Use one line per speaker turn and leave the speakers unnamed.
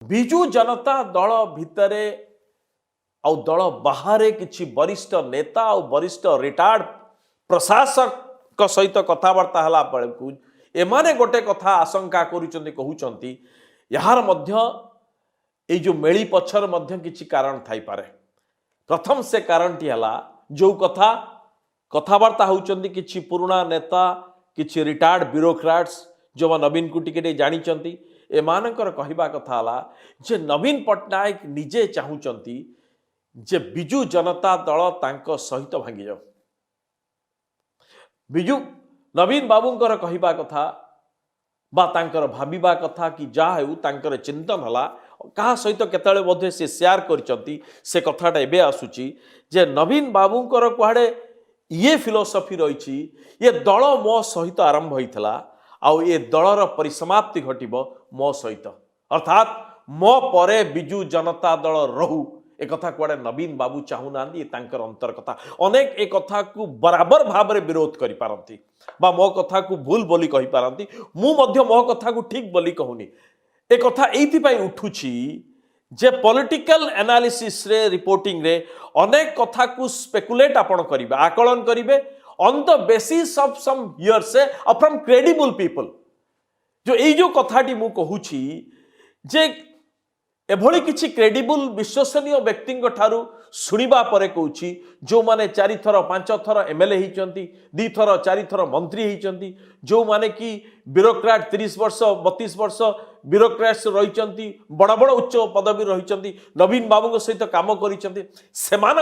विजु जनता दल भितरे आउ दल बाहर किछि वरिष्ठ नेता और वरिष्ठ रिटायर्ड प्रशासक सहित कथबार्ता हला बेलू एमाने गोटे कथा आशंका कहउचंती यार मध्य ए जो मेली पछर मध्य किछि कारण थाई पारे। प्रथम से कारण टी हला जो कथा कथबार्ता होउचंती किछि पुराना नेता किछि रिटायर्ड ब्यूरोक्राट्स जो नवीन को टिके जानिचंती एमानकर कहवा कथा हला जे नवीन पट्टनायक निजे चाहूचंती जे बिजु जनता दल तांको सहित भांगी जाओ। बिजु नवीन बाबूंकर कहवा कथा बा तांकर भाबिबा कथा कि जा हेउ तांकर चिंतन हला कहा सहित केतले मध्ये से शेयर करचंती से कथाटा एबे आसुची जे नवीन बाबूंकर कुआडे ये फिलोसफी रही ये दल मो सहित आरंभ होइथला आउ ये दलर परिसमाप्ति घटिबो मो सहित अर्थात मो परे बिजु जनता दल रहू एक कथा कुआडे नवीन बाबू चाहूना तांकर अंतर कथा अनेक एक कथा को बराबर भाव में विरोध करि पारंती बा मो कथा को भूल बोली कहि पारंती मु मध्य मो कथा को ठीक बोली कहूनी एक कथा एथि पई उठुची जे पॉलिटिकल एनालिसिस रे रिपोर्टिंग रे अनेक कथा को स्पेकुलेट आपण करिवे आकलन करिवे on the basis of some hearsay or from credible people जो ए जो कथाटी मु कहूची जे एभली किछि क्रेडिबल विश्वसनीय व्यक्ति ठारू सुनिबा परे कहूची जो माने 4 थर 5 थर एमएलए होइचंती 2 थर 4 थर मंत्री होइचंती जो माने कि ब्यूरोक्रेट 30 वर्ष 32 वर्ष ब्यूरोक्रेट्स रहिचंती बड़ बड़ उच्च पदवी रहिचंती नवीन बाबू सहित काम करिचंती सेमान